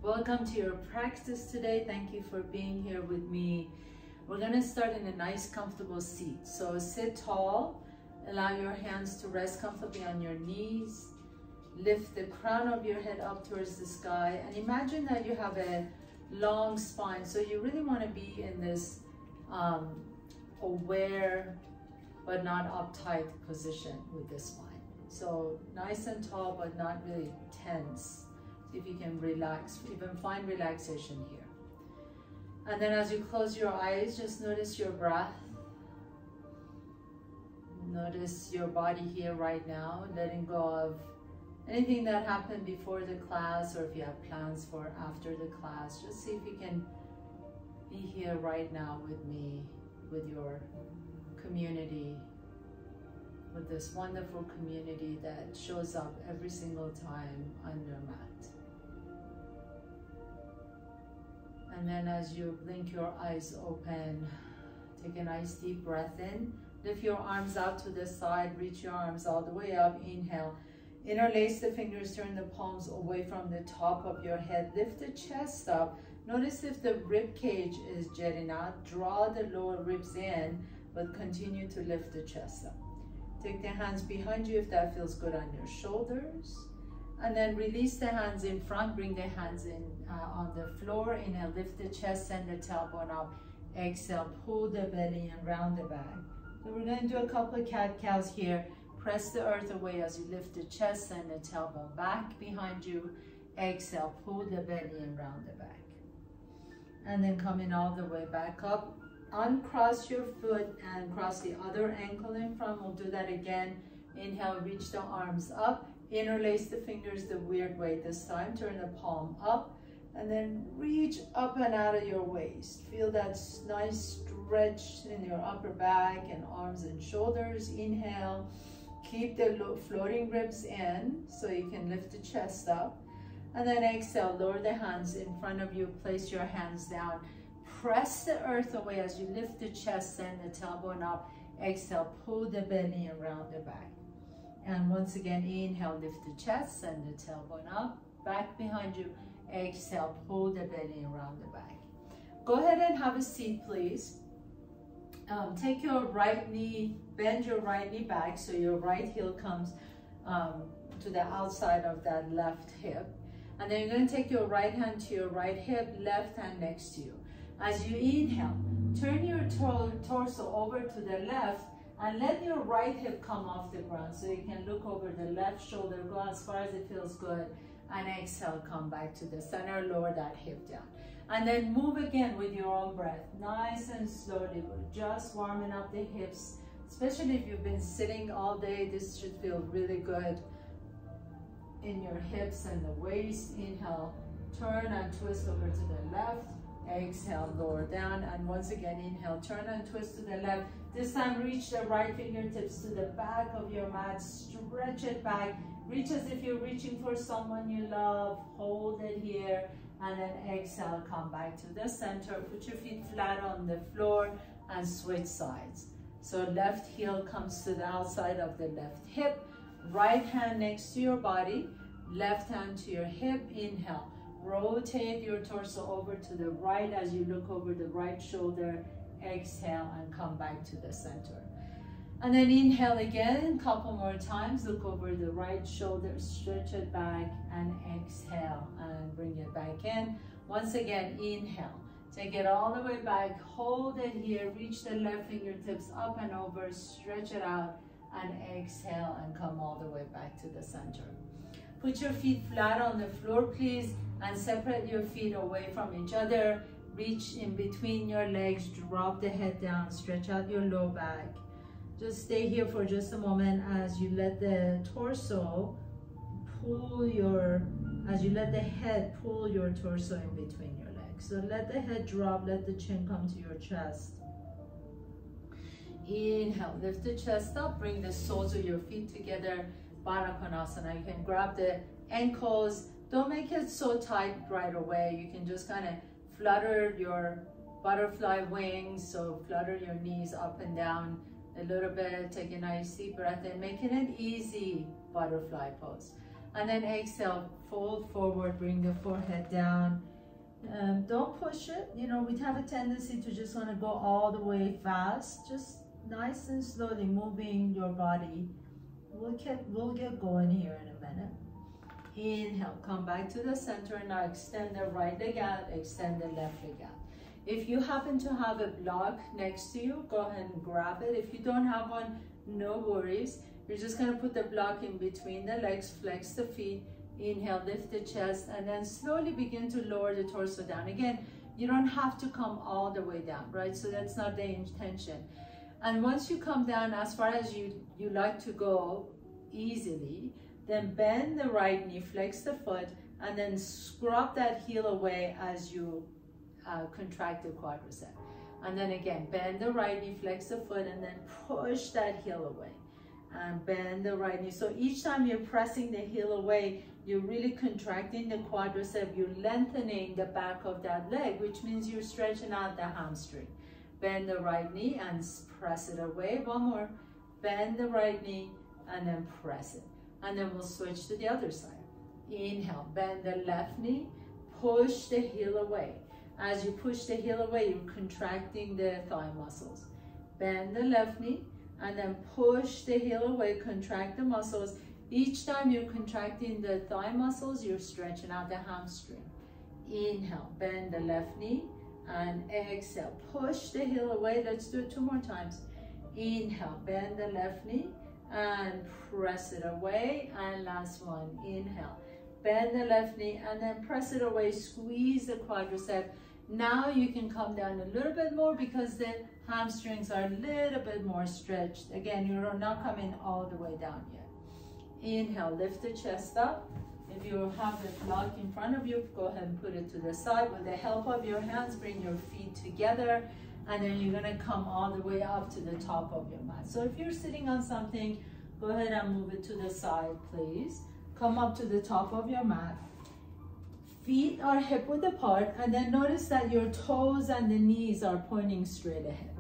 Welcome to your practice today. Thank you for being here with me. We're going to start in a nice comfortable seat. So sit tall, allow your hands to rest comfortably on your knees. Lift the crown of your head up towards the sky and imagine that you have a long spine. So you really want to be in this aware but not uptight position with the spine. So nice and tall but not really tense. See if you can relax, even find relaxation here. And then as you close your eyes, just notice your breath. Notice your body here right now, letting go of anything that happened before the class, or if you have plans for after the class. Just see if you can be here right now with me, with your community, with this wonderful community that shows up every single time on your mat. And then as you blink your eyes open, take a nice deep breath in. Lift your arms out to the side, reach your arms all the way up. Inhale. Interlace the fingers, turn the palms away from the top of your head. Lift the chest up. Notice if the rib cage is jutting out. Draw the lower ribs in, but continue to lift the chest up. Take the hands behind you if that feels good on your shoulders. And then release the hands in front, bring the hands in on the floor. Inhale, lift the chest, send the tailbone up. Exhale, pull the belly and round the back. So we're going to do a couple of cat-cows here. Press the earth away as you lift the chest, send the tailbone back behind you. Exhale, pull the belly and round the back. And then coming all the way back up. Uncross your foot and cross the other ankle in front. We'll do that again. Inhale, reach the arms up. Interlace the fingers the weird way this time. Turn the palm up and then reach up and out of your waist. Feel that nice stretch in your upper back and arms and shoulders. Inhale. Keep the floating ribs in so you can lift the chest up. And then exhale. Lower the hands in front of you. Place your hands down. Press the earth away as you lift the chest. Send the tailbone up. Exhale. Pull the belly and round the back. And once again, inhale, lift the chest, send the tailbone up, back behind you. Exhale, pull the belly around the back. Go ahead and have a seat, please. Take your right knee, bend your right knee back so your right heel comes to the outside of that left hip. And then you're going to take your right hand to your right hip, left hand next to you. As you inhale, turn your torso over to the left, and let your right hip come off the ground so you can look over the left shoulder, go as far as it feels good, and exhale, come back to the center, lower that hip down. And then move again with your own breath, nice and slowly. We're just warming up the hips, especially if you've been sitting all day. This should feel really good in your hips and the waist. Inhale, turn and twist over to the left. Exhale, lower down, and once again, inhale, turn and twist to the left. This time, reach the right fingertips to the back of your mat, stretch it back. Reach as if you're reaching for someone you love. Hold it here, and then exhale, come back to the center. Put your feet flat on the floor and switch sides. So left heel comes to the outside of the left hip. Right hand next to your body, left hand to your hip. Inhale. Rotate your torso over to the right as you look over the right shoulder. Exhale and come back to the center. And then inhale again, couple more times. Look over the right shoulder, stretch it back, and exhale and bring it back in. Once again, inhale. Take it all the way back, hold it here, reach the left fingertips up and over, stretch it out, and exhale and come all the way back to the center. Put your feet flat on the floor, please, and separate your feet away from each other. Reach in between your legs, drop the head down, stretch out your low back. Just stay here for just a moment as you let the torso pull as you let the head pull your torso in between your legs. So let the head drop, let the chin come to your chest. Inhale, lift the chest up, bring the soles of your feet together. Baddha Konasana. You can grab the ankles. Don't make it so tight right away. You can just kind of flutter your butterfly wings. So flutter your knees up and down a little bit. Take a nice deep breath in, making an easy butterfly pose. And then exhale, fold forward, bring the forehead down. Don't push it. You know, we have a tendency to just want to go all the way fast. Just nice and slowly moving your body. We'll get going here in a minute. Inhale, come back to the center. Now extend the right leg out, extend the left leg out. If you happen to have a block next to you, go ahead and grab it. If you don't have one, no worries. You're just going to put the block in between the legs, flex the feet. Inhale, lift the chest, and then slowly begin to lower the torso down. Again, you don't have to come all the way down, right? So that's not the intention. And once you come down as far as you like to go easily, then bend the right knee, flex the foot, and then scrub that heel away as you contract the quadricep. And then again, bend the right knee, flex the foot, and then push that heel away. And bend the right knee. So each time you're pressing the heel away, you're really contracting the quadricep, you're lengthening the back of that leg, which means you're stretching out the hamstring. Bend the right knee and press it away. One more. Bend the right knee and then press it. And then we'll switch to the other side. Inhale, bend the left knee, push the heel away. As you push the heel away, you're contracting the thigh muscles. Bend the left knee and then push the heel away, contract the muscles. Each time you're contracting the thigh muscles, you're stretching out the hamstring. Inhale, bend the left knee and exhale. Push the heel away. Let's do it 2 more times. Inhale, bend the left knee and press it away. And last one, inhale. Bend the left knee and then press it away. Squeeze the quadricep. Now you can come down a little bit more because the hamstrings are a little bit more stretched. Again, you're not coming all the way down yet. Inhale, lift the chest up. If you have a block in front of you, go ahead and put it to the side. With the help of your hands, bring your feet together, and then you're gonna come all the way up to the top of your mat. So if you're sitting on something, go ahead and move it to the side, please. Come up to the top of your mat. Feet are hip width apart, and then notice that your toes and the knees are pointing straight ahead.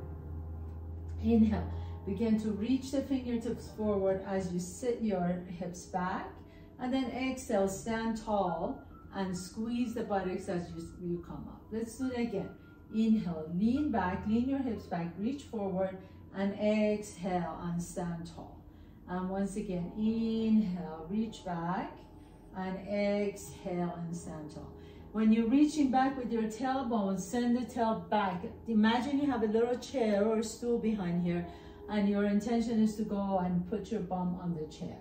Inhale, begin to reach the fingertips forward as you sit your hips back, and then exhale, stand tall and squeeze the buttocks as you come up. Let's do it again. Inhale, lean back, lean your hips back, reach forward, and exhale and stand tall. And once again, inhale, reach back, and exhale and stand tall. When you're reaching back with your tailbone, send the tail back. Imagine you have a little chair or stool behind here, and your intention is to go and put your bum on the chair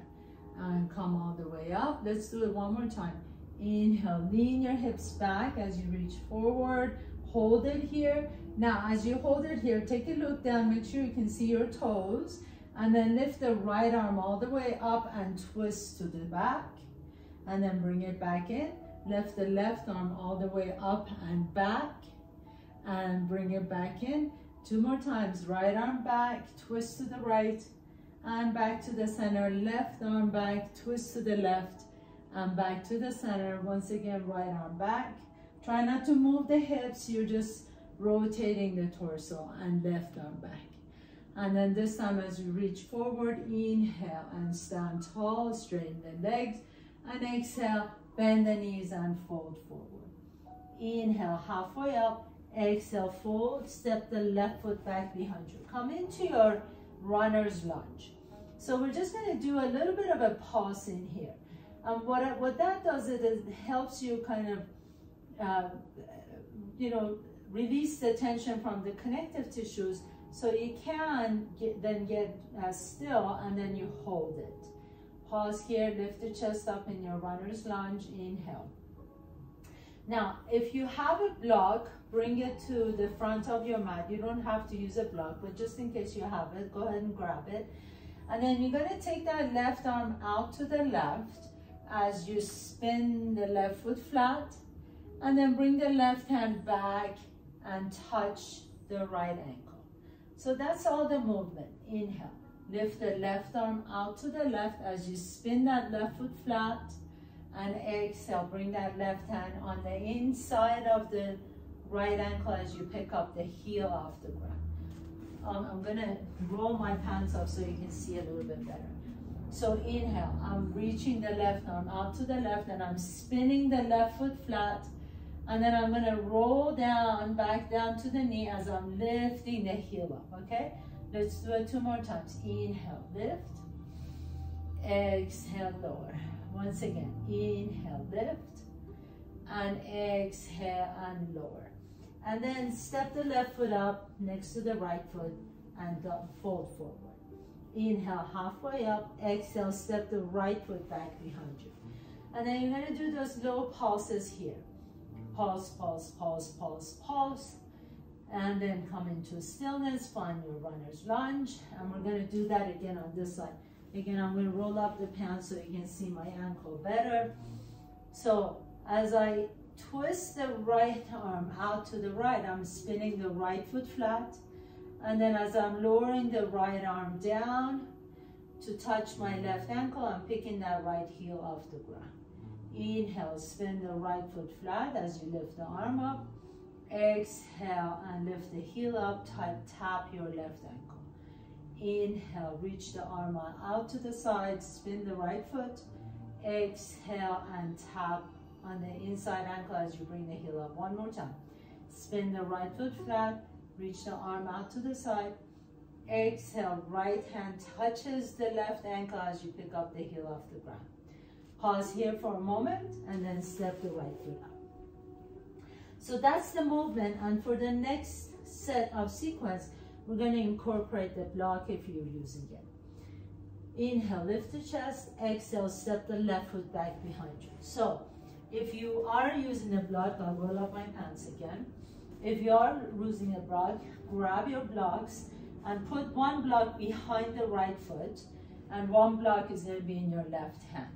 and come all the way up. Let's do it 1 more time. Inhale, lean your hips back as you reach forward. Hold it here. Now, as you hold it here, take a look down, make sure you can see your toes, and then lift the right arm all the way up and twist to the back, and then bring it back in. Lift the left arm all the way up and back, and bring it back in. 2 more times. Right arm back, twist to the right, and back to the center. Left arm back, twist to the left, and back to the center. Once again, right arm back. Try not to move the hips, you're just rotating the torso, and left arm back. And then this time as you reach forward, inhale and stand tall, straighten the legs, and exhale, bend the knees and fold forward. Inhale, halfway up, exhale, fold, step the left foot back behind you. Come into your runner's lunge. So we're just gonna do a little bit of a pause in here. What that does is it helps you kind of release the tension from the connective tissues, so you can get still, and then you hold it. Pause here, lift the chest up in your runner's lunge, inhale. Now, if you have a block, bring it to the front of your mat. You don't have to use a block, but just in case you have it, go ahead and grab it. And then you're gonna take that left arm out to the left as you spin the left foot flat, and then bring the left hand back and touch the right ankle. So that's all the movement. Inhale, lift the left arm out to the left as you spin that left foot flat, and exhale, bring that left hand on the inside of the right ankle as you pick up the heel off the ground. I'm gonna roll my pants up so you can see a little bit better. So inhale, I'm reaching the left arm out to the left and I'm spinning the left foot flat. And then I'm gonna roll down, back down to the knee as I'm lifting the heel up, okay? Let's do it 2 more times. Inhale, lift. Exhale, lower. Once again, inhale, lift. And exhale and lower. And then step the left foot up next to the right foot and fold forward. Inhale, halfway up. Exhale, step the right foot back behind you. And then you're gonna do those little pulses here. Pulse, pulse, pulse, pulse, pulse. And then come into stillness, find your runner's lunge. And we're gonna do that again on this side. Again, I'm gonna roll up the pants so you can see my ankle better. So as I twist the right arm out to the right, I'm spinning the right foot flat. And then as I'm lowering the right arm down to touch my left ankle, I'm picking that right heel off the ground. Inhale, spin the right foot flat as you lift the arm up. Exhale and lift the heel up, tap your left ankle. Inhale, reach the arm out to the side, spin the right foot. Exhale and tap on the inside ankle as you bring the heel up. One more time. Spin the right foot flat, reach the arm out to the side. Exhale, right hand touches the left ankle as you pick up the heel off the ground. Pause here for a moment and then step the right foot up. So that's the movement, and for the next set of sequence, we're going to incorporate the block if you're using it. Inhale, lift the chest. Exhale, step the left foot back behind you. So if you are using a block, I'll roll up my pants again. If you are using a block, grab your blocks and put one block behind the right foot, and one block is going to be in your left hand.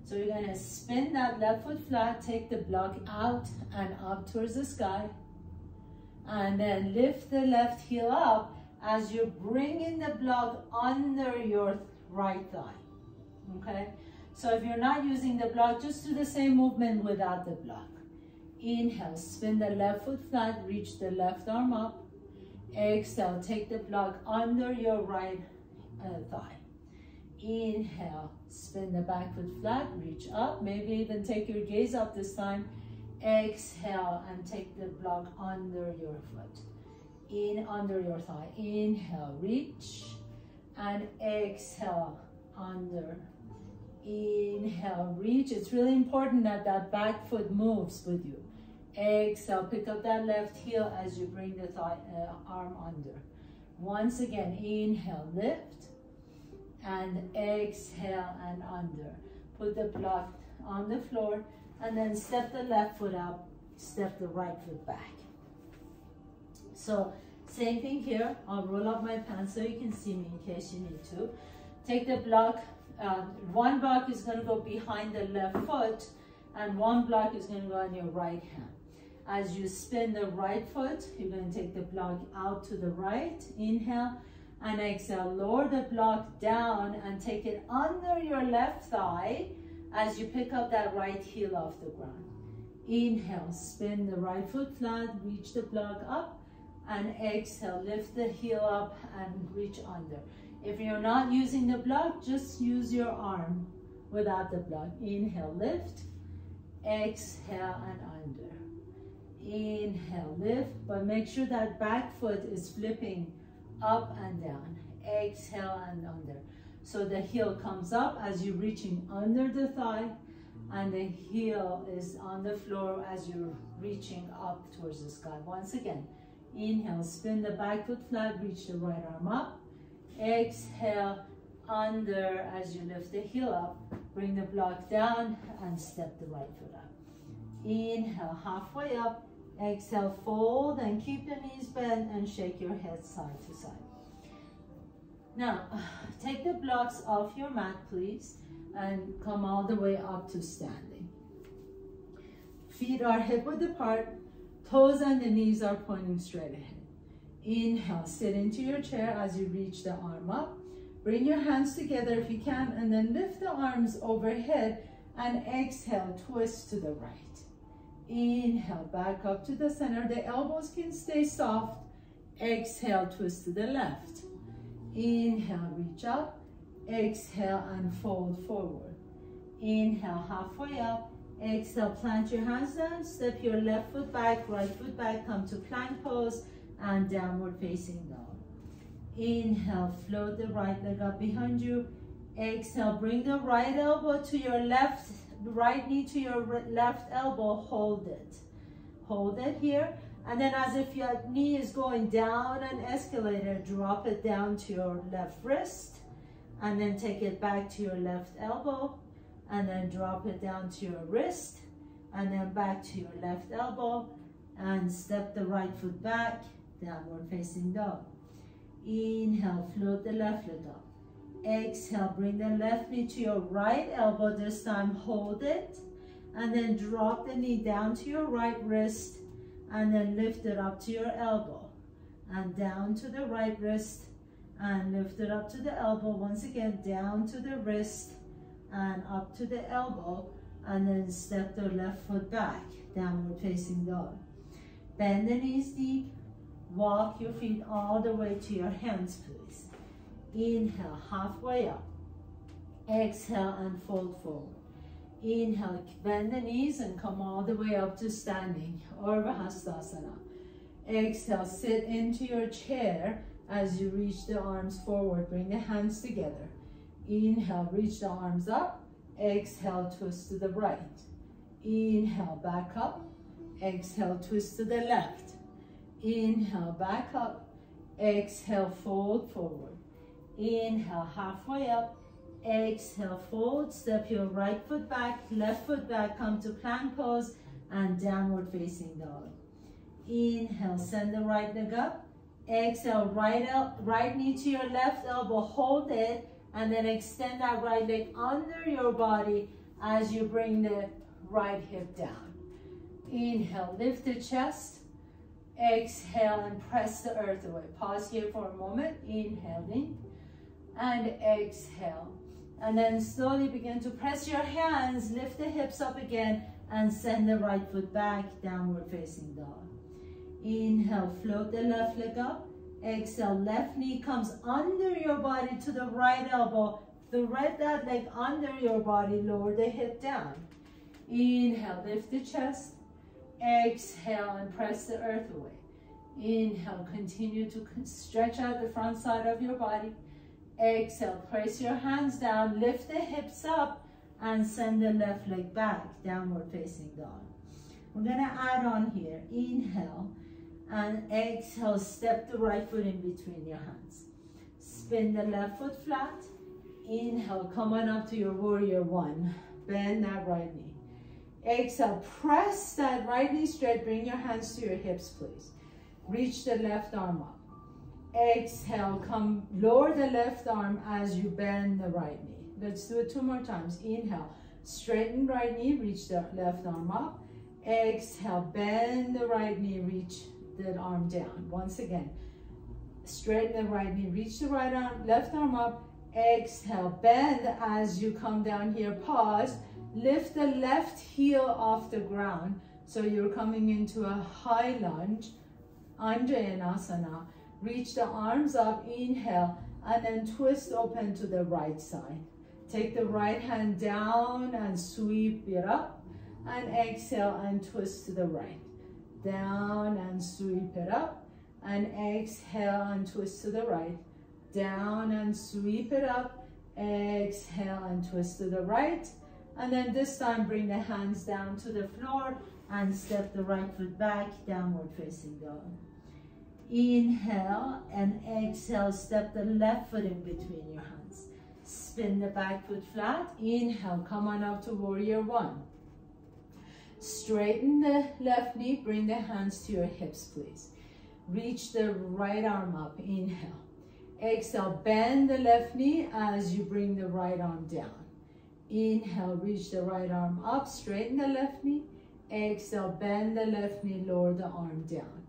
So you're going to spin that left foot flat, take the block out and up towards the sky, and then lift the left heel up as you're bringing the block under your right thigh, okay? So if you're not using the block, just do the same movement without the block. Inhale, spin the left foot flat, reach the left arm up. Exhale, take the block under your right thigh. Inhale, spin the back foot flat, reach up, maybe even take your gaze up this time. Exhale and take the block under your foot, under your thigh. Inhale, reach, and exhale, under. Inhale, reach. It's really important that that back foot moves with you. Exhale, pick up that left heel as you bring the thigh, arm under. Once again, inhale, lift, and exhale and under. Put the block on the floor, and then step the left foot up, step the right foot back. So same thing here. I'll roll up my pants so you can see me in case you need to. Take the block, one block is going to go behind the left foot, and one block is going to go on your right hand. As you spin the right foot, you're going to take the block out to the right, inhale, and exhale. Lower the block down and take it under your left thigh as you pick up that right heel off the ground. Inhale, spin the right foot flat, reach the block up, and exhale, lift the heel up and reach under. If you're not using the block, just use your arm without the block. Inhale, lift, exhale and under. Inhale, lift, but make sure that back foot is flipping up and down. Exhale and under. So the heel comes up as you're reaching under the thigh, and the heel is on the floor as you're reaching up towards the sky. Once again, inhale, spin the back foot flat, reach the right arm up. Exhale, under as you lift the heel up. Bring the block down and step the right foot up. Inhale, halfway up. Exhale, fold and keep the knees bent and shake your head side to side. Now, take the blocks off your mat, please, and come all the way up to standing. Feet are hip-width apart, toes and the knees are pointing straight ahead. Inhale, sit into your chair as you reach the arm up. Bring your hands together if you can, and then lift the arms overhead, and exhale, twist to the right. Inhale, back up to the center. The elbows can stay soft. Exhale, twist to the left. Inhale, reach up. Exhale and fold forward. Inhale, halfway up. Exhale, plant your hands down, step your left foot back, right foot back, come to plank pose and downward facing dog. Inhale, float the right leg up behind you. Exhale, bring the right elbow to your left, right knee to your left elbow, hold it. Hold it here, and then as if your knee is going down an escalator, drop it down to your left wrist, and then take it back to your left elbow, and then drop it down to your wrist, and then back to your left elbow, and step the right foot back, downward facing dog. Inhale, float the left leg up. Exhale, bring the left knee to your right elbow, this time hold it, and then drop the knee down to your right wrist, and then lift it up to your elbow, and down to the right wrist, and lift it up to the elbow, once again, down to the wrist, and up to the elbow, and then step the left foot back, downward facing dog. Bend the knees deep, walk your feet all the way to your hands, please. Inhale, halfway up. Exhale and fold forward. Inhale, bend the knees and come all the way up to standing, Urdhva Hastasana. Exhale, sit into your chair as you reach the arms forward, bring the hands together. Inhale, reach the arms up. Exhale, twist to the right. Inhale, back up. Exhale, twist to the left. Inhale, back up. Exhale, fold forward. Inhale, halfway up. Exhale, fold. Step your right foot back, left foot back, come to plank pose and downward facing dog. Inhale, send the right leg up. Exhale, right knee to your left elbow, hold it, and then extend that right leg under your body as you bring the right hip down. Inhale, lift the chest. Exhale and press the earth away. Pause here for a moment. Inhaling and exhale. And then slowly begin to press your hands, lift the hips up again, and send the right foot back, downward facing dog. Inhale, float the left leg up. Exhale, left knee comes under your body to the right elbow. Thread that leg under your body, lower the hip down. Inhale, lift the chest. Exhale and press the earth away. Inhale, continue to stretch out the front side of your body. Exhale, press your hands down, lift the hips up, and send the left leg back, downward facing dog. We're gonna add on here, inhale, and exhale, step the right foot in between your hands. Spin the left foot flat. Inhale, come on up to your warrior one. Bend that right knee. Exhale, press that right knee straight. Bring your hands to your hips, please. Reach the left arm up. Exhale, come lower the left arm as you bend the right knee. Let's do it 2 more times. Inhale, straighten right knee, reach the left arm up. Exhale, bend the right knee, reach the arm down. Once again, straighten the right knee, reach the right arm, left arm up. Exhale, bend as you come down here, pause. Lift the left heel off the ground. So you're coming into a high lunge, Anjayanasana. Reach the arms up, inhale, and then twist open to the right side. Take the right hand down and sweep it up, and exhale and twist to the right. Down and sweep it up, and exhale and twist to the right. Down and sweep it up, exhale and twist to the right. And then this time bring the hands down to the floor and step the right foot back, downward facing dog. Inhale and exhale, step the left foot in between your hands. Spin the back foot flat. Inhale, come on up to warrior one. Straighten the left knee, bring the hands to your hips, please. Reach the right arm up, inhale. Exhale, bend the left knee as you bring the right arm down. Inhale, reach the right arm up, straighten the left knee. Exhale, bend the left knee, lower the arm down.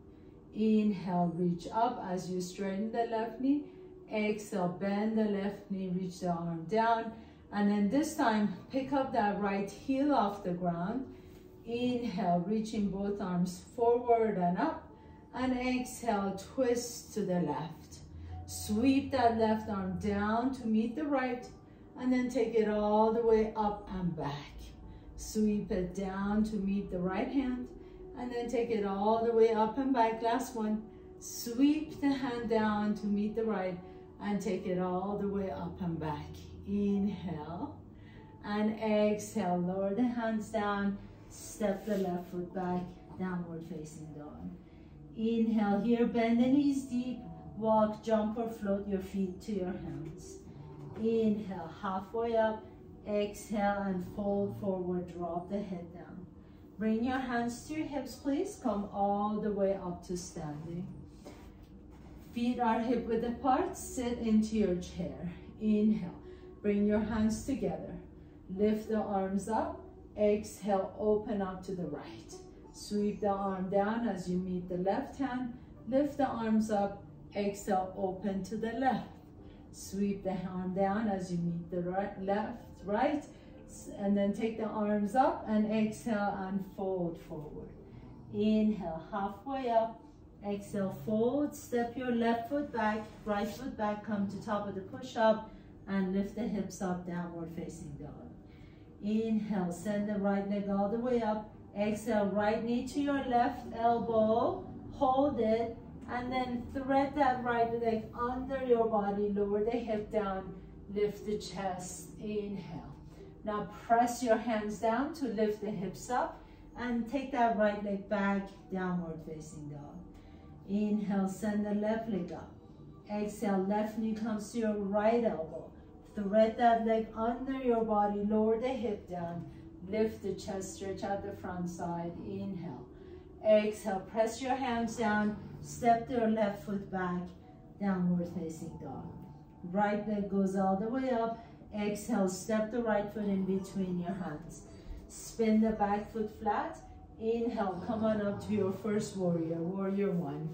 Inhale, reach up as you straighten the left knee. Exhale, bend the left knee, reach the arm down. And then this time, pick up that right heel off the ground. Inhale, reaching both arms forward and up. And exhale, twist to the left. Sweep that left arm down to meet the right, and then take it all the way up and back. Sweep it down to meet the right hand, and then take it all the way up and back. Last one. Sweep the hand down to meet the right, and take it all the way up and back. Inhale, and exhale. Lower the hands down, step the left foot back, downward facing dog. Inhale here, bend the knees deep, walk, jump or float your feet to your hands. Inhale, halfway up, exhale and fold forward, drop the head down. Bring your hands to your hips, please. Come all the way up to standing. Feet are hip width apart, sit into your chair. Inhale, bring your hands together. Lift the arms up, exhale, open up to the right. Sweep the arm down as you meet the left hand. Lift the arms up, exhale, open to the left. Sweep the arm down as you meet the right, and then take the arms up and exhale and fold forward. Inhale, halfway up, exhale, fold, step your left foot back, right foot back, come to top of the push-up and lift the hips up, downward facing dog. Inhale, send the right leg all the way up. Exhale, right knee to your left elbow, hold it, and then thread that right leg under your body, lower the hip down, lift the chest, inhale. Now press your hands down to lift the hips up and take that right leg back, downward facing dog. Inhale, send the left leg up. Exhale, left knee comes to your right elbow. Thread that leg under your body, lower the hip down, lift the chest, stretch out the front side, inhale. Exhale, press your hands down, step your left foot back, downward facing dog. Right leg goes all the way up. Exhale, step the right foot in between your hands. Spin the back foot flat. Inhale, come on up to your first warrior, warrior one.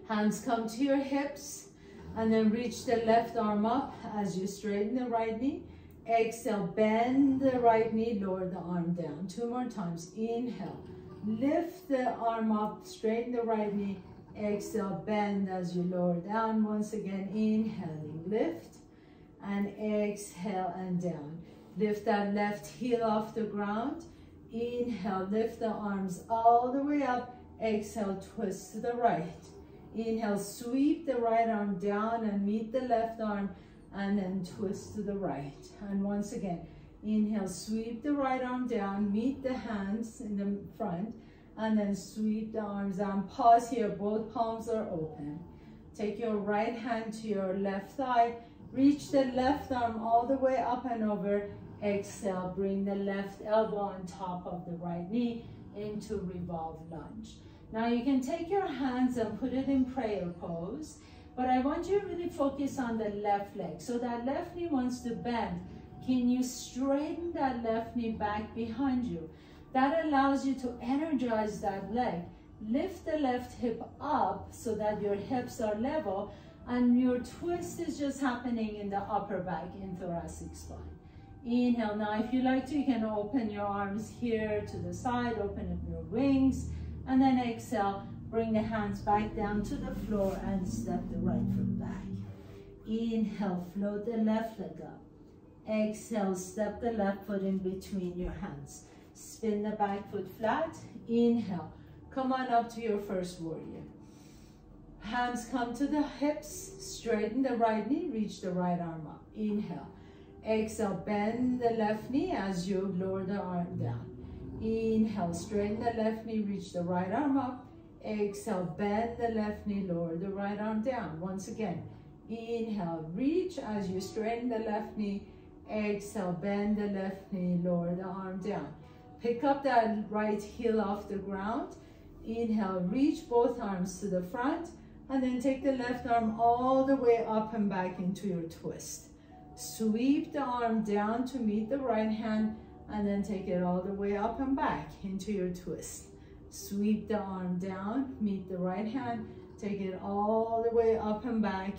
Hands come to your hips, and then reach the left arm up as you straighten the right knee. Exhale, bend the right knee, lower the arm down. 2 more times. Inhale, lift the arm up, straighten the right knee. Exhale, bend as you lower down. Once again, inhaling, lift, and exhale and down. Lift that left heel off the ground. Inhale, lift the arms all the way up. Exhale, twist to the right. Inhale, sweep the right arm down and meet the left arm, and then twist to the right. And once again, inhale, sweep the right arm down, meet the hands in the front, and then sweep the arms down. Pause here, both palms are open. Take your right hand to your left thigh, reach the left arm all the way up and over. Exhale, bring the left elbow on top of the right knee into revolve lunge. Now you can take your hands and put it in prayer pose, but I want you to really focus on the left leg. So that left knee wants to bend. Can you straighten that left knee back behind you? That allows you to energize that leg. Lift the left hip up so that your hips are level, and your twist is just happening in the upper back, in thoracic spine. Inhale. Now if you like to, you can open your arms here to the side, open up your wings, and then exhale, bring the hands back down to the floor and step the right foot back. Inhale, float the left leg up. Exhale, step the left foot in between your hands. Spin the back foot flat. Inhale, come on up to your first warrior. Hands come to the hips, straighten the right knee, reach the right arm up. Inhale. Exhale, bend the left knee as you lower the arm down. Inhale, straighten the left knee, reach the right arm up. Exhale, bend the left knee, lower the right arm down. Once again, inhale, reach as you straighten the left knee. Exhale, bend the left knee, lower the arm down. Pick up that right heel off the ground. Inhale, reach both arms to the front, and then take the left arm all the way up and back into your twist. Sweep the arm down to meet the right hand, and then take it all the way up and back into your twist. Sweep the arm down, meet the right hand, take it all the way up and back.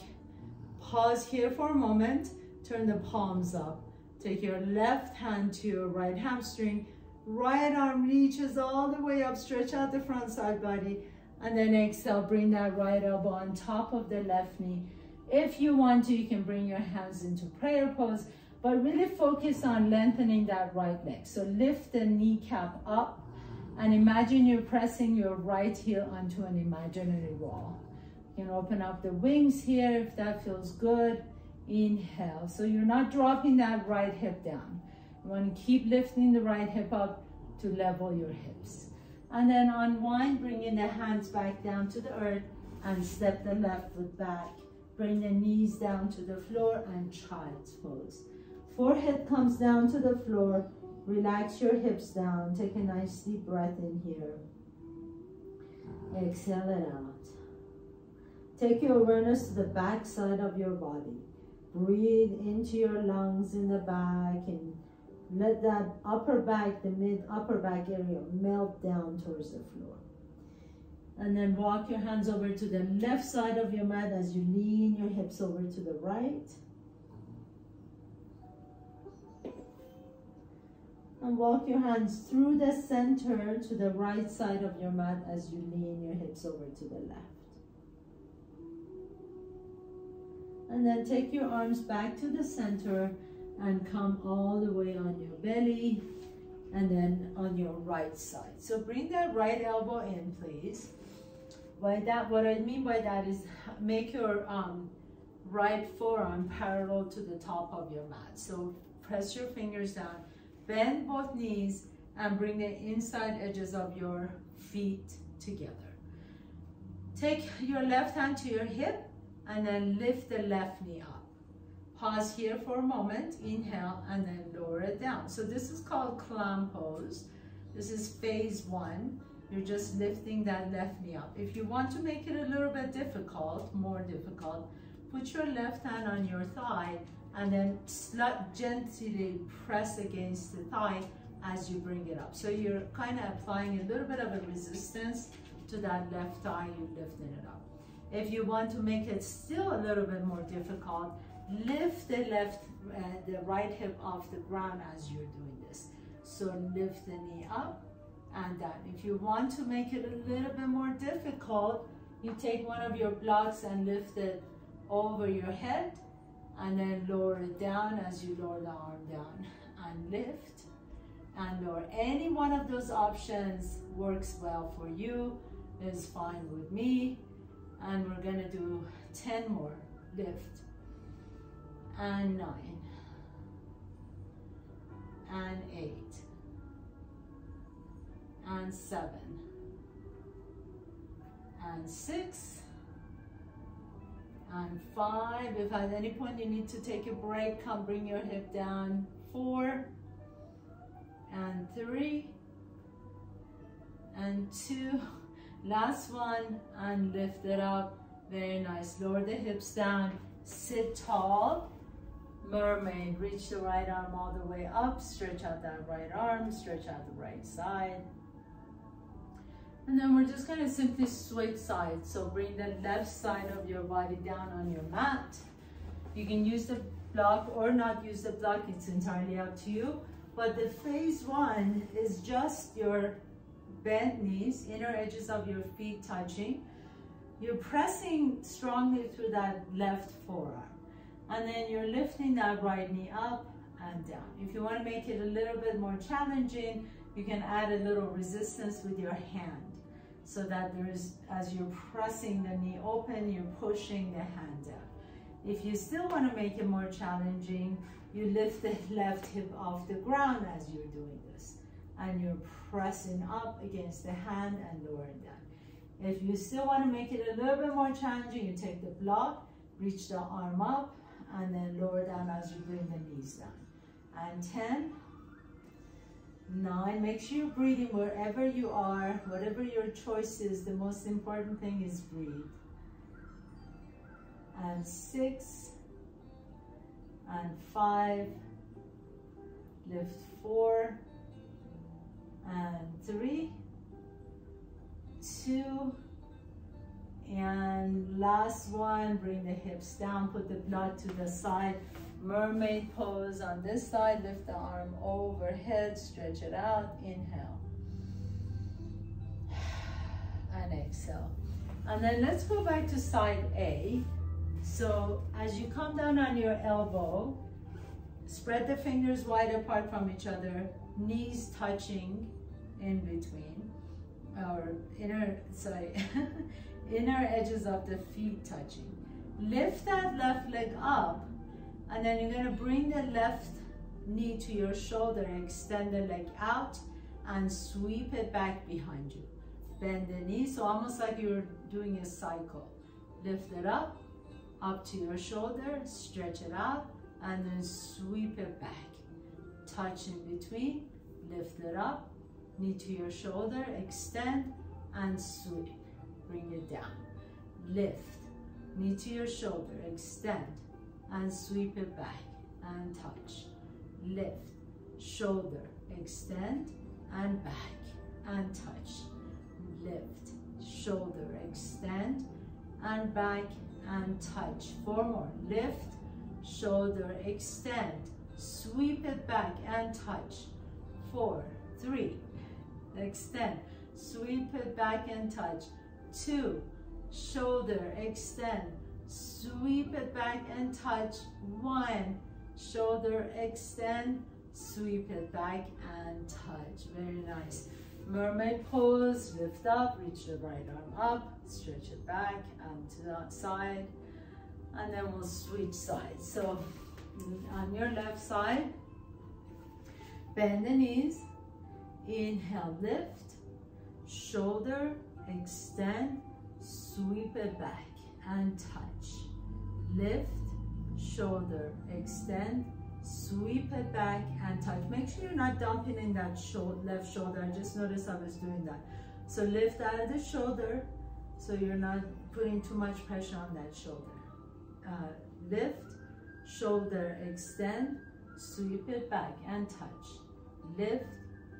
Pause here for a moment, turn the palms up. Take your left hand to your right hamstring, right arm reaches all the way up, stretch out the front side body, And then exhale, bring that right elbow on top of the left knee. If you want to, you can bring your hands into prayer pose, but really focus on lengthening that right leg. So lift the kneecap up and imagine you're pressing your right heel onto an imaginary wall. You can open up the wings here if that feels good. Inhale. So you're not dropping that right hip down. You want to keep lifting the right hip up to level your hips. And then unwind, bringing the hands back down to the earth and step the left foot back. Bring the knees down to the floor and child's pose. Forehead comes down to the floor. Relax your hips down. Take a nice deep breath in here. Exhale it out. Take your awareness to the back side of your body. Breathe into your lungs in the back and let that upper back, the mid-upper back area melt down towards the floor. And then walk your hands over to the left side of your mat as you lean your hips over to the right. And walk your hands through the center to the right side of your mat as you lean your hips over to the left. And then take your arms back to the center and come all the way on your belly and then on your right side. So bring that right elbow in, please. What I mean by that is make your right forearm parallel to the top of your mat. So press your fingers down, bend both knees, and bring the inside edges of your feet together. Take your left hand to your hip and then lift the left knee up. Pause here for a moment, inhale, and then lower it down. So this is called clown pose. This is phase one. You're just lifting that left knee up. If you want to make it a little bit difficult, more difficult, put your left hand on your thigh and then gently press against the thigh as you bring it up. So you're kind of applying a little bit of a resistance to that left thigh, you're lifting it up. If you want to make it still a little bit more difficult, lift the right hip off the ground as you're doing this. So lift the knee up and down. If you want to make it a little bit more difficult, you take one of your blocks and lift it over your head and then lower it down as you lower the arm down and lift and lower. Any one of those options works well for you, is fine with me. And we're gonna do 10 more. Lift and 9 and 8 and 7 and 6 and 5. If at any point you need to take a break, come bring your hip down. 4 and 3 and 2. Last one, and lift it up. Very nice. Lower the hips down. Sit tall. Mermaid. Reach the right arm all the way up. Stretch out that right arm. Stretch out the right side. And then we're just going to simply switch sides. So bring the left side of your body down on your mat. You can use the block or not use the block. It's entirely up to you. But the phase one is just your bent knees, inner edges of your feet touching. You're pressing strongly through that left forearm. And then you're lifting that right knee up and down. If you want to make it a little bit more challenging, you can add a little resistance with your hand. So that as you're pressing the knee open, you're pushing the hand down. If you still want to make it more challenging, you lift the left hip off the ground as you're doing this. And you're pressing up against the hand and lowering down. If you still want to make it a little bit more challenging, you take the block, reach the arm up, and then lower down as you bring the knees down. And 10, 9, make sure you're breathing wherever you are, whatever your choice is. The most important thing is breathe. And 6, and 5, lift 4, and 3, 2, and last one, bring the hips down, put the blood to the side, mermaid pose on this side, lift the arm overhead, stretch it out, inhale. and exhale. And then let's go back to side A. So as you come down on your elbow, spread the fingers wide apart from each other, knees touching in between, or inner edges of the feet touching. Lift that left leg up, and then you're gonna bring the left knee to your shoulder, extend the leg out, and sweep it back behind you. Bend the knee, so almost like you're doing a cycle. Lift it up to your shoulder, stretch it out, and then sweep it back. Touch in between, lift it up, knee to your shoulder, extend, and sweep. Bring it down. Lift, knee to your shoulder, extend, and sweep it back, and touch. Lift, shoulder, extend, and back, and touch. Lift, shoulder, extend, and back, and touch. 4 more. Lift, shoulder, extend, sweep it back, and touch. 4, 3, extend, sweep it back, and touch. 2, shoulder, extend, sweep it back, and touch. 1, shoulder, extend, sweep it back, and touch. Very nice. Mermaid pose, lift up, reach the right arm up, stretch it back and to that side, and then we'll switch sides. So on your left side, bend the knees, inhale, lift, shoulder, extend, sweep it back and touch. Lift, shoulder, extend, sweep it back and touch. Make sure you're not dumping in that left shoulder. I just noticed I was doing that. So lift out of the shoulder so you're not putting too much pressure on that shoulder. Lift, shoulder, extend, sweep it back and touch. Lift,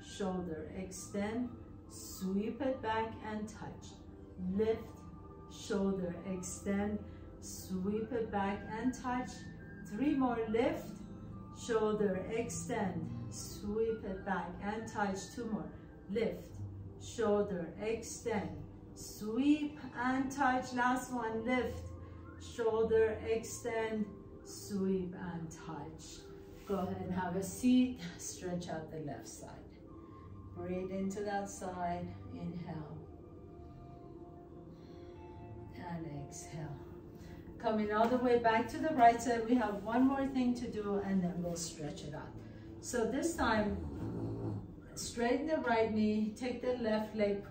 shoulder, extend, sweep it back and touch. Lift, shoulder, extend, sweep it back and touch. 3 more. Lift, shoulder, extend, sweep it back and touch. 2 more. Lift, shoulder, extend, sweep and touch. Last one. Lift, shoulder, extend, sweep and touch. Go ahead and have a seat. Stretch out the left side. Breathe into that side. Inhale and exhale. Coming all the way back to the right side, we have one more thing to do and then we'll stretch it out. So this time, straighten the right knee, take the left leg,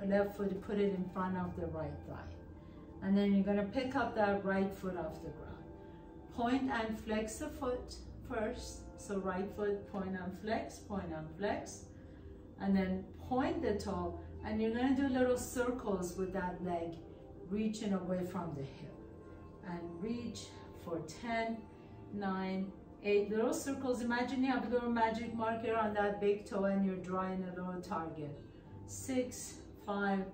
left foot, put it in front of the right thigh. And then you're gonna pick up that right foot off the ground. Point and flex the foot first. So right foot, point and flex, and then point the toe, and you're gonna do little circles with that leg, reaching away from the hip. And reach for 10, 9, 8 little circles. Imagine you have a little magic marker on that big toe and you're drawing a little target. 6, 5,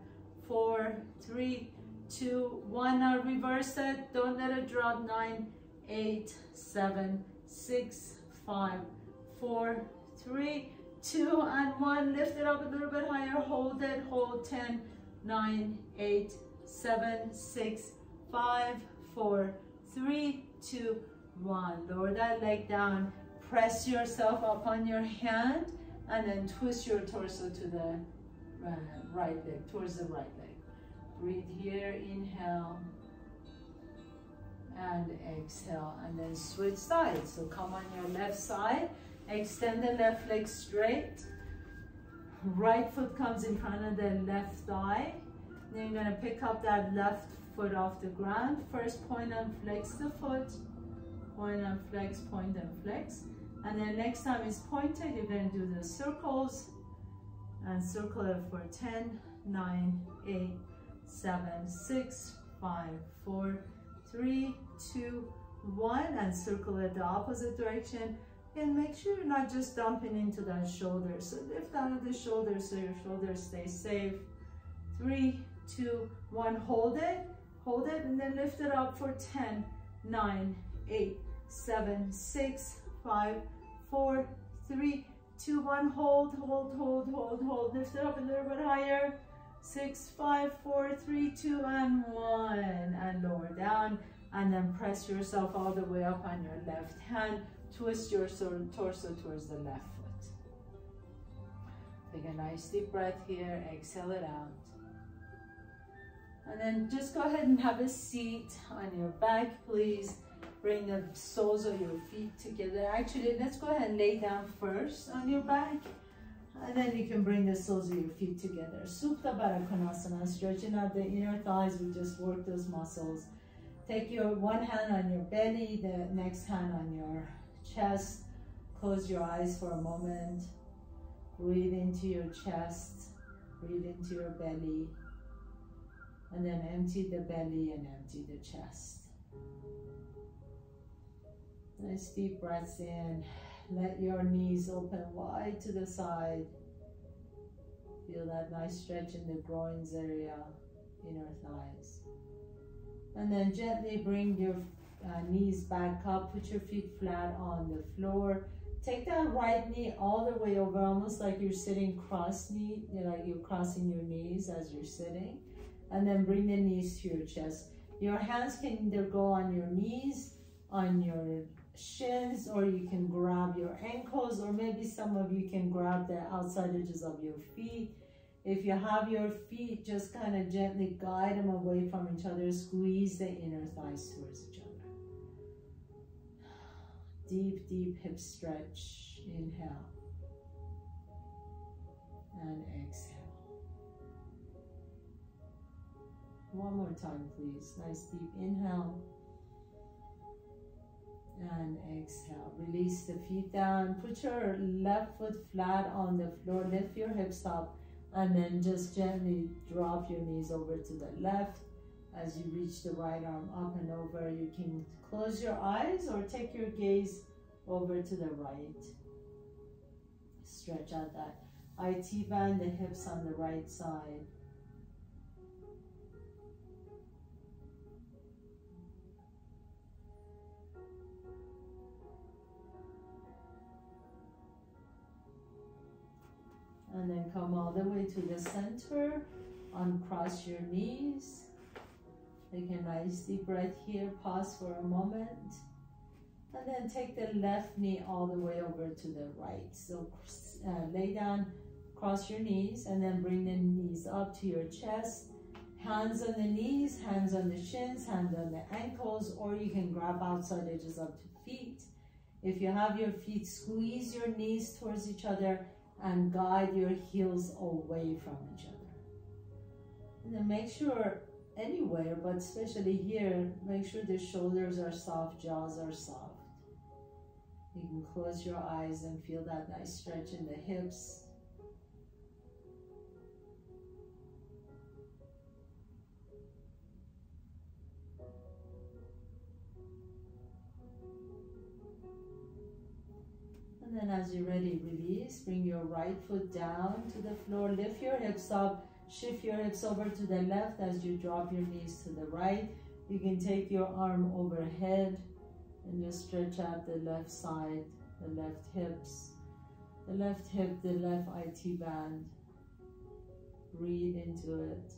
4, 3, 2, 1. Now reverse it. Don't let it drop. 9, 8, 7, 6, 5, 4, 3, 2, and 1. Lift it up a little bit higher. Hold it. Hold. 10, 9, 8, 7, 6, 5, 4, 3, 2, 1. Lower that leg down. Press yourself up on your hand and then twist your torso to the right leg, towards the right leg. Breathe here. Inhale and exhale, and then switch sides. So come on your left side. Extend the left leg straight. Right foot comes in front of the left thigh. Then you're going to pick up that left foot off the ground. First, point and flex the foot. Point and flex, point and flex. And then next time it's pointed, you're going to do the circles. And circle it for 10, 9, 8, 7, 6, 5, 4, 3, 2, 1. And circle it the opposite direction. And make sure you're not just dumping into that shoulder. So lift out of the shoulder so your shoulders stay safe. 3, 2, 1. Hold it, and then lift it up for 10, 9, 8, 7, 6, 5, 4, 3, 2, 1. Hold. Lift it up a little bit higher. 6, 5, 4, 3, 2, and 1. And lower down. And then press yourself all the way up on your left hand. Twist your torso towards the left foot. Take a nice deep breath here. Exhale it out. And then just go ahead and have a seat on your back, please. Bring the soles of your feet together. Actually, let's go ahead and lay down first on your back. And then you can bring the soles of your feet together. Supta Baddha Konasana, stretching out the inner thighs. We just work those muscles. Take your one hand on your belly, the next hand on your chest. Close your eyes for a moment. Breathe into your chest. Breathe into your belly. And then empty the belly and empty the chest. Nice deep breaths in. Let your knees open wide to the side. Feel that nice stretch in the groins area, inner thighs. And then gently bring your knees back up. Put your feet flat on the floor. Take that right knee all the way over, almost like you're sitting cross-knee, like you're crossing your knees as you're sitting. And then bring the knees to your chest. Your hands can either go on your knees, on your shins, or you can grab your ankles, or maybe some of you can grab the outside edges of your feet. If you have your feet, just kind of gently guide them away from each other. Squeeze the inner thighs towards each other. Deep, deep hip stretch. Inhale. And exhale. One more time, please. Nice deep inhale. And exhale. Release the feet down. Put your left foot flat on the floor. Lift your hips up. And then just gently drop your knees over to the left. As you reach the right arm up and over, you can close your eyes or take your gaze over to the right. Stretch out that IT band, the hips on the right side. And then come all the way to the center. Uncross your knees. Take a nice deep breath here. Pause for a moment. And then take the left knee all the way over to the right. So lay down, cross your knees, and then bring the knees up to your chest. Hands on the knees, hands on the shins, hands on the ankles, or you can grab outside edges of the feet. If you have your feet, squeeze your knees towards each other and guide your heels away from each other. And then make sure anywhere, but especially here, make sure the shoulders are soft, jaws are soft. You can close your eyes and feel that nice stretch in the hips. And then as you're ready, release. Bring your right foot down to the floor. Lift your hips up. Shift your hips over to the left as you drop your knees to the right. You can take your arm overhead and just stretch out the left side, the left hips, the left hip, the left IT band. Breathe into it.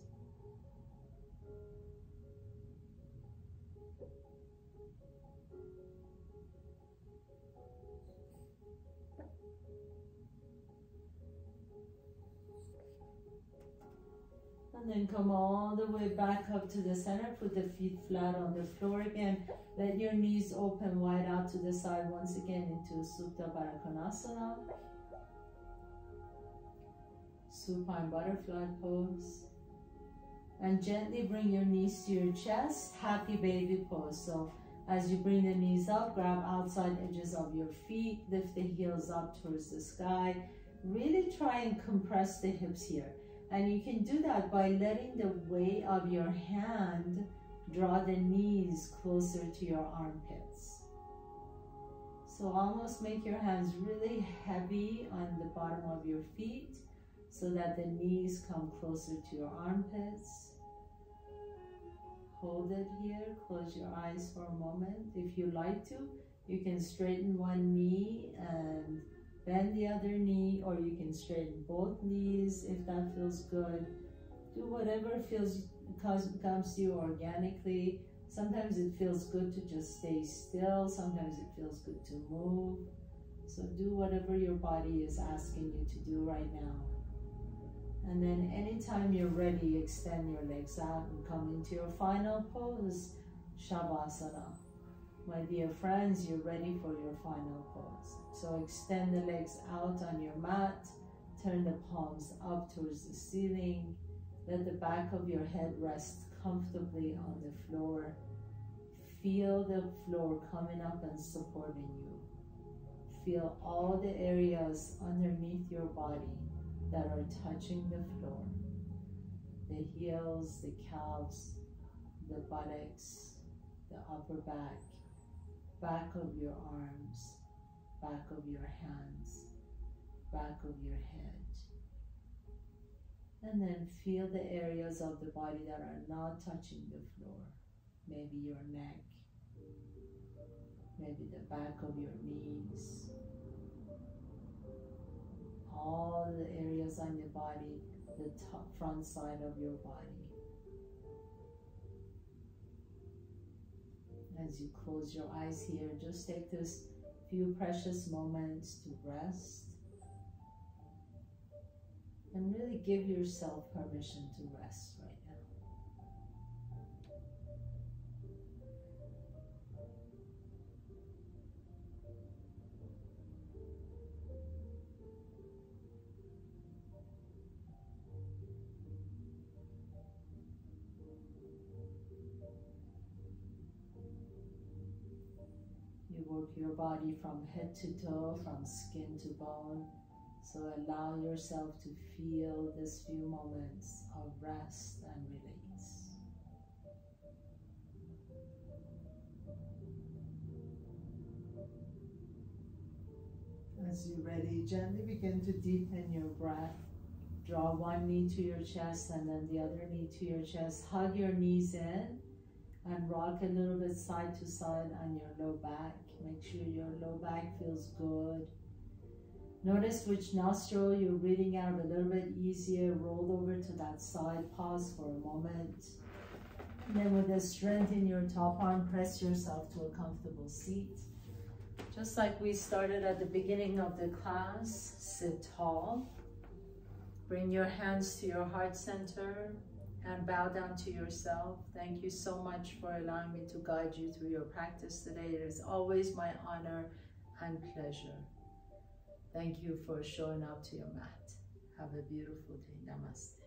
And then come all the way back up to the center. Put the feet flat on the floor again. Let your knees open wide out to the side once again into Supta Baddha Konasana. Supine butterfly pose. And gently bring your knees to your chest. Happy baby pose. So as you bring the knees up, grab outside edges of your feet. Lift the heels up towards the sky. Really try and compress the hips here. And you can do that by letting the weight of your hand draw the knees closer to your armpits. So almost make your hands really heavy on the bottom of your feet so that the knees come closer to your armpits. Hold it here, close your eyes for a moment. If you like to, you can straighten one knee and bend the other knee, or you can straighten both knees if that feels good. Do whatever comes to you organically. Sometimes it feels good to just stay still. Sometimes it feels good to move. So do whatever your body is asking you to do right now. And then anytime you're ready, extend your legs out and come into your final pose, Shavasana. My dear friends, you're ready for your final pose. So extend the legs out on your mat. Turn the palms up towards the ceiling. Let the back of your head rest comfortably on the floor. Feel the floor coming up and supporting you. Feel all the areas underneath your body that are touching the floor. The heels, the calves, the buttocks, the upper back, back of your arms, back of your hands, back of your head. And then feel the areas of the body that are not touching the floor. Maybe your neck, maybe the back of your knees. All the areas on your body, the top, front side of your body. As you close your eyes here, just take this few precious moments to rest and really give yourself permission to rest right now. You work your body from head to toe, from skin to bone. So allow yourself to feel this few moments of rest and release. As you're ready, gently begin to deepen your breath. Draw one knee to your chest and then the other knee to your chest. Hug your knees in and rock a little bit side to side on your low back. Make sure your low back feels good. Notice which nostril you're breathing out a little bit easier. Roll over to that side. Pause for a moment. And then with the strength in your top arm, press yourself to a comfortable seat. Just like we started at the beginning of the class, sit tall. Bring your hands to your heart center and bow down to yourself. Thank you so much for allowing me to guide you through your practice today. It is always my honor and pleasure. Thank you for showing up to your mat. Have a beautiful day. Namaste.